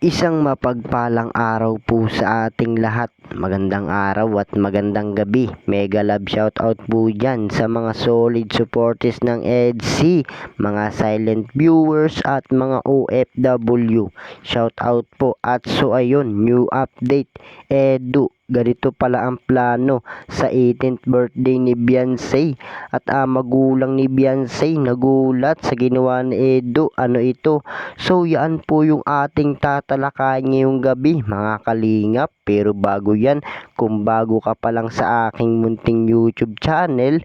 Isang mapagpalang araw po sa ating lahat. Magandang araw at magandang gabi. Mega love shoutout po dyan sa mga solid supporters ng EDC, mga silent viewers at mga OFW. Shoutout po at so ayun, new update. Ganito pala ang plano sa 18th birthday ni Beyonce at magulang ni Beyonce nagulat sa ginawa ni Edo. Ano ito? So yan po yung ating tatalakayin ngayong gabi mga kalingap. Pero bago yan, kung bago ka pa lang sa aking munting YouTube channel,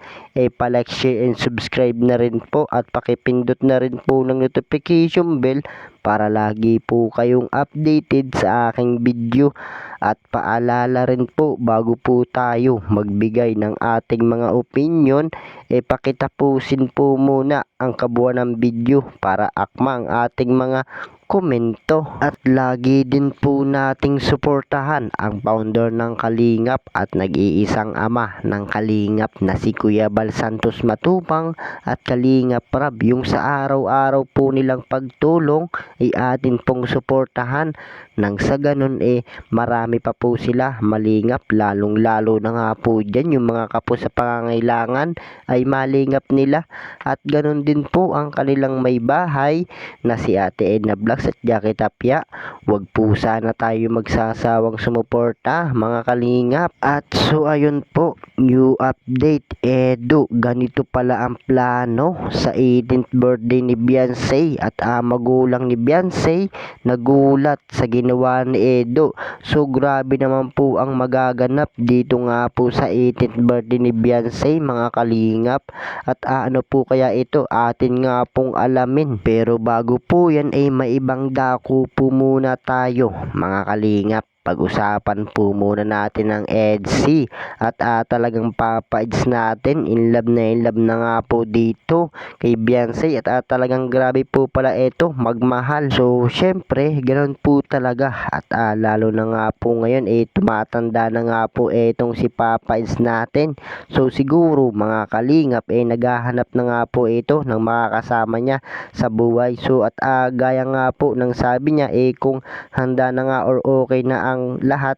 palike, share and subscribe na rin po at pakipindot na rin po ng notification bell para lagi po kayong updated sa aking video. At paalala rin po, bago po tayo magbigay ng ating mga opinion, pakitapusin po muna ang kabuuan ng video para akma ang ating mga komento. At lagi din po nating suportahan ang founder ng Kalingap at nag-iisang ama ng Kalingap na si Kuya Bal Santos Matubang at Kalingap Rab. Yung sa araw-araw po nilang pagtulong ay atin pong suportahan, nang sa ganun marami pa po sila malingap, lalong lalo na nga po dyan yung mga kapo sa pangangailangan ay malingap nila. At ganun din po ang kanilang may bahay na si Ate Edna Vlogs at Jackie Tapia. Huwag po sana tayo magsasawang sumuporta mga kalingap. At so ayun po, new update. Ganito pala ang plano sa 18th birthday ni Beyonce at magulang ni Beyonce nagulat sa ginawa ni Edo. So grabe naman po ang magaganap dito nga po sa 18th birthday ni Beyonce mga kalingap. At ano po kaya ito, atin nga pong alamin. Pero bago po yan may ibang dako po muna tayo mga kalingap. Pag-usapan po muna natin ang EDC at talagang papaids natin, in love na nga po dito kay Beyonce at talagang grabe po pala ito magmahal. So syempre ganoon po talaga at lalo na nga po ngayon tumatanda na nga po itong si papaids natin. So siguro mga kalingap naghahanap na nga po ito ng mga kasama niya sa buhay. So at gaya nga po ng sabi niya kung handa na nga or okay na ang lahat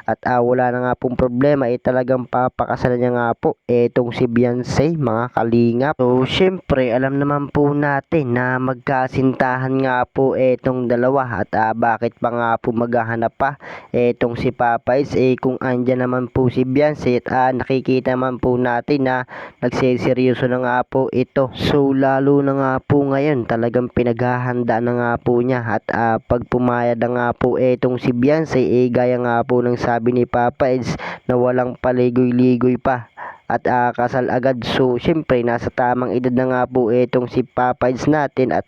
at wala na nga pong problema talagang papakasalan niya nga po itong si Beyonce mga kalingap. So syempre alam naman po natin na magkasintahan nga po itong dalawa at bakit pa nga po maghahanap pa itong si Papais kung andyan naman po si Beyonce at nakikita naman po natin na nagseseryoso na nga po ito. So lalo na nga po ngayon talagang pinaghahanda na nga po niya at pag pumayad na nga po itong si Beyonce gaya nga po ng sabi ni Papa Eds na walang paligoy-ligoy pa at kasal agad. So syempre nasa tamang edad na nga po itong si Papa Eds natin at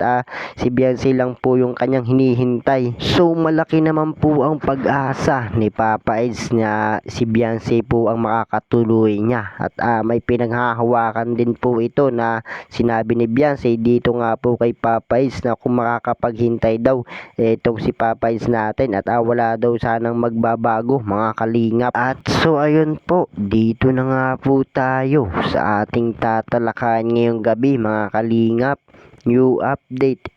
si Beyonce lang po yung kanyang hinihintay. So malaki naman po ang pag-asa ni Papa Eds na si Beyonce po ang makakatuloy niya at may pinanghahawakan din po ito na sinabi ni Beyonce dito nga po kay Papa Eds na kung makakapaghintay daw itong si Papa Eds natin at wala daw sanang magbabago mga kalingap. At so ayun po, dito na nga po tayo sa ating tatalakayan ngayong gabi mga kalingap. New update.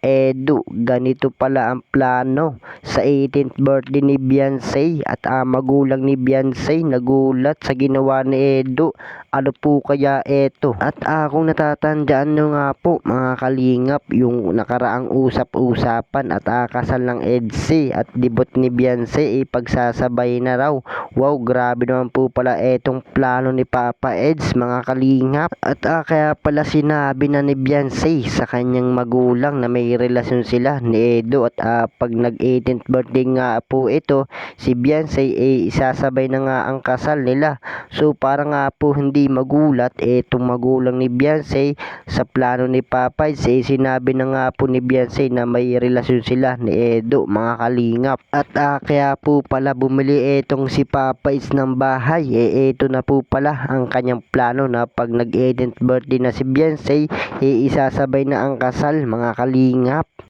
Ganito pala ang plano sa 18th birthday ni Beyonce at magulang ni Beyonce nagulat sa ginawa ni Edo. Ano po kaya ito? At kung natatandaan nyo nga po mga kalingap, yung nakaraang usap-usapan at kasal ng EDC at debut ni Beyonce pagsasabay na raw. Wow, grabe naman po pala etong plano ni Papa Eds mga kalingap. At kaya pala sinabi na ni Beyonce sa kanyang magulang na may relasyon sila ni Edo at pag nag 18th birthday nga po ito si Beyonce isasabay na nga ang kasal nila. So para nga po hindi magulat itong magulang ni Beyonce sa plano ni Papa Eds sinabi na nga po ni Beyonce na may relasyon sila ni Edo mga kalingap. At kaya po pala bumili itong si Papa Eds ng bahay. Ito na po pala ang kanyang plano na pag nag 18th birthday na si Beyonce isasabay na ang kasal mga kalingap.